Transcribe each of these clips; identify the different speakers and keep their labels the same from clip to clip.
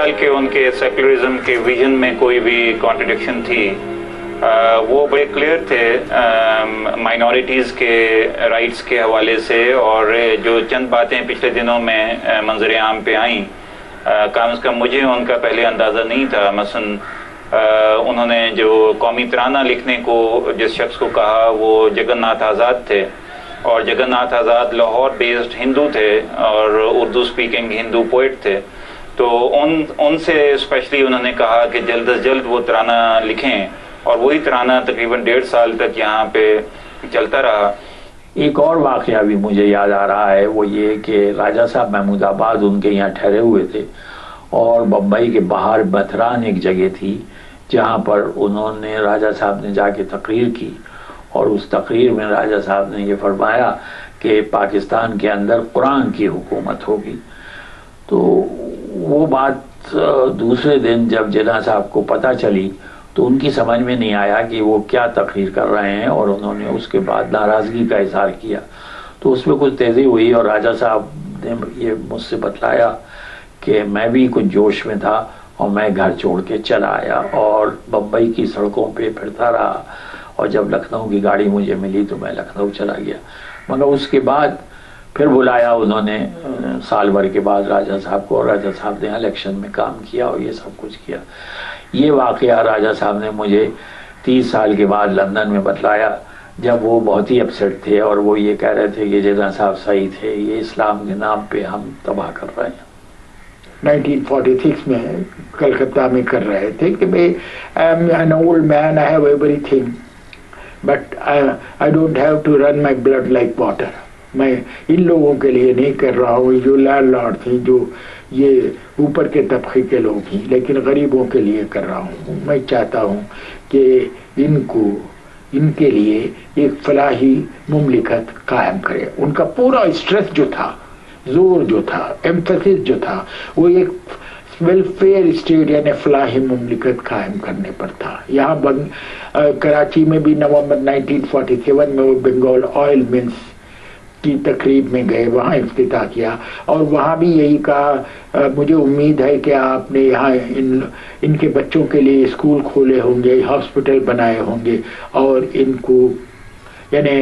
Speaker 1: خیال کہ ان کے سیکولرزم کے ویژن میں کوئی بھی کانٹرڈکشن تھی. وہ بڑے کلیئر تھے مائنورٹیز کے رائٹس کے حوالے سے, اور جو چند باتیں پچھلے دنوں میں منظر عام پہ آئیں, کم از کم مجھے ان کا پہلے اندازہ نہیں تھا. مثلا انہوں نے جو قومی ترانہ لکھنے کو جس شخص کو کہا وہ جگن ناتھ آزاد تھے, اور جگن ناتھ آزاد لاہور بیسڈ ہندو تھے اور اردو سپیکنگ ہندو پوئٹ تھے. تو ان سے اسپیشلی انہوں نے کہا کہ جلد از جلد وہ ترانہ لکھیں, اور وہی ترانہ تقریباً 1.5 سال تک یہاں پہ چلتا رہا.
Speaker 2: ایک اور واقعہ بھی مجھے یاد آ رہا ہے, وہ یہ کہ راجہ صاحب محمود آباد ان کے یہاں ٹھہرے ہوئے تھے, اور بمبئی کے باہر بتران ایک جگہ تھی جہاں پر انہوں نے راجہ صاحب نے جا کے تقریر کی, اور اس تقریر میں راجہ صاحب نے یہ فرمایا کہ پاکستان کے اندر قرآن کی حکومت ہوگی. تو وہ بات دوسرے دن جب جناح صاحب کو پتہ چلی تو ان کی سمجھ میں نہیں آیا کہ وہ کیا تقریر کر رہے ہیں, اور انہوں نے اس کے بعد ناراضگی کا اظہار کیا. تو اس میں کچھ تیزی ہوئی, اور راجہ صاحب نے یہ مجھ سے بتلایا کہ میں بھی کچھ جوش میں تھا, اور میں گھر چھوڑ کے چلا آیا اور بمبئی کی سڑکوں پہ پھرتا رہا, اور جب لکھنؤ کی گاڑی مجھے ملی تو میں لکھنؤ چلا گیا. مگر اس کے بعد پھر بلایا انہوں نے سال بھر کے بعد راجہ صاحب کو, اور راجہ صاحب نے الیکشن میں کام کیا اور یہ سب کچھ کیا. یہ واقعہ راجہ صاحب نے مجھے 30 سال کے بعد لندن میں بتلایا, جب وہ بہت ہی اپسیٹ تھے, اور وہ یہ کہہ رہے تھے کہ جناح صاحب صحیح تھے, یہ اسلام کے نام پہ ہم تباہ کر رہے ہیں.
Speaker 3: 1946 میں کلکتہ میں کر رہے تھے کہ میں an old man, I have everything, but I don't have to run my blood like water. میں ان لوگوں کے لیے نہیں کر رہا ہوں جو لینڈ لارڈ تھیں, جو یہ اوپر کے طبقے کے لوگ ہیں, لیکن غریبوں کے لیے کر رہا ہوں. میں چاہتا ہوں کہ ان کے لیے ایک فلاحی مملکت قائم کرے. ان کا پورا اسٹریس جو تھا, زور جو تھا, ایمفیسس جو تھا, وہ ایک ویلفیئر اسٹیٹ یعنی فلاحی مملکت قائم کرنے پر تھا. یہاں کراچی میں بھی نومبر 1947 میں وہ بنگال آئل ملز کی تقریب میں گئے, وہاں افتتاح کیا, اور وہاں بھی یہی کہا مجھے امید ہے کہ آپ نے یہاں ان کے بچوں کے لیے اسکول کھولے ہوں گے, ہاسپٹل بنائے ہوں گے, اور ان کو یعنی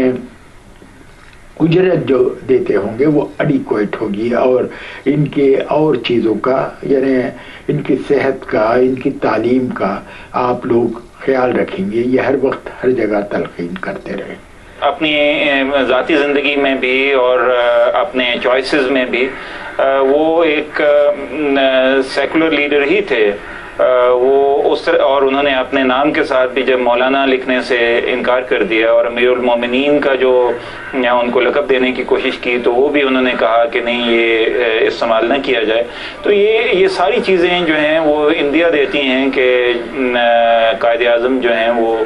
Speaker 3: اجرت جو دیتے ہوں گے وہ ایڈیکویٹ ہوگی, اور ان کے اور چیزوں کا یعنی ان کی صحت کا, ان کی تعلیم کا آپ لوگ خیال رکھیں گے. یہ ہر وقت ہر جگہ تلقین کرتے رہے.
Speaker 1: اپنی ذاتی زندگی میں بھی اور اپنے چوائسز میں بھی وہ ایک سیکولر لیڈر ہی تھے. وہ اس طرح, اور انہوں نے اپنے نام کے ساتھ بھی جب مولانا لکھنے سے انکار کر دیا اور امیر المومنین کا جو ان کو لقب دینے کی کوشش کی, تو وہ بھی انہوں نے کہا کہ نہیں یہ استعمال نہ کیا جائے. تو یہ ساری چیزیں جو ہیں وہ انڈیا دیتی ہیں کہ قائد اعظم جو ہیں وہ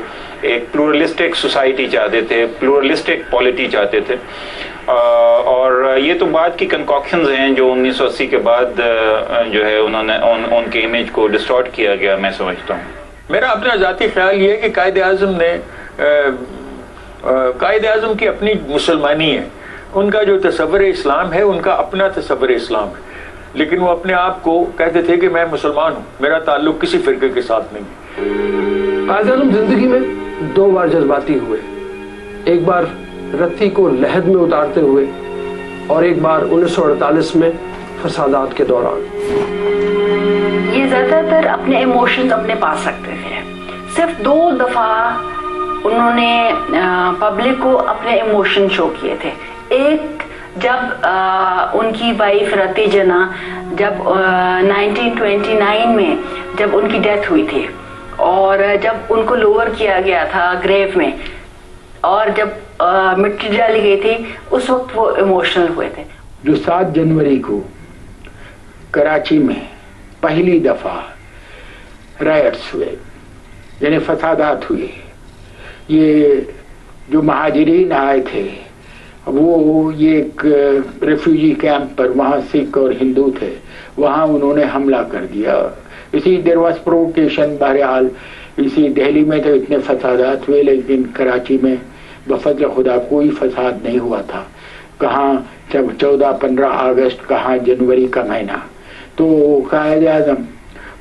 Speaker 1: ایک پلورلسٹک سوسائٹی چاہتے تھے, پلورلسٹک پالیٹی چاہتے تھے. اور یہ تو بعد کی کنکاکشنز ہیں جو 1980 کے بعد جو ہے انہوں نے ان کے امیج کو ڈسٹارٹ کیا گیا, میں سمجھتا ہوں.
Speaker 4: میرا اپنا ذاتی خیال یہ ہے کہ قائد اعظم کی اپنی مسلمانی ہے, ان کا جو تصور اسلام ہے ان کا اپنا تصور اسلام ہے, لیکن وہ اپنے آپ کو کہتے تھے کہ میں مسلمان ہوں, میرا تعلق کسی فرقے کے ساتھ نہیں ہے.
Speaker 5: قائد اعظم زندگی میں 2 بار جذباتی ہوئے, ایک بار رتھی کو لحد میں اتارتے ہوئے, اور ایک بار 1948 میں فسادات کے دوران.
Speaker 6: یہ زیادہ تر اپنے ایموشنز اپنے پاس رکھتے تھے. صرف 2 دفعہ انہوں نے پبلک کو اپنے ایموشن شو کیے تھے. ایک جب ان کی وائف رتی جناح جب 1929 میں جب ان کی ڈیتھ ہوئی تھی, اور جب ان کو لوور کیا گیا تھا گریو میں, اور جب مٹی ڈالی گئی تھی, اس وقت وہ ایموشنل ہوئے تھے.
Speaker 3: جو 7 جنوری کو کراچی میں پہلی دفعہ رائٹس ہوئے یعنی فسادات ہوئے, یہ جو مہاجرین آئے تھے وہ یہ ایک ریفیوجی کیمپ پر, وہاں سکھ اور ہندو تھے, وہاں انہوں نے حملہ کر دیا. اسی دیر واز پرووکیشن. بہرحال اسی دہلی میں تو اتنے فسادات ہوئے, لیکن کراچی میں بفضل خدا کوئی فساد نہیں ہوا تھا. کہاں 14-15 اگست, کہاں جنوری کا مہینہ. تو Quaid Azam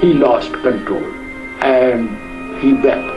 Speaker 3: he lost control and he wept।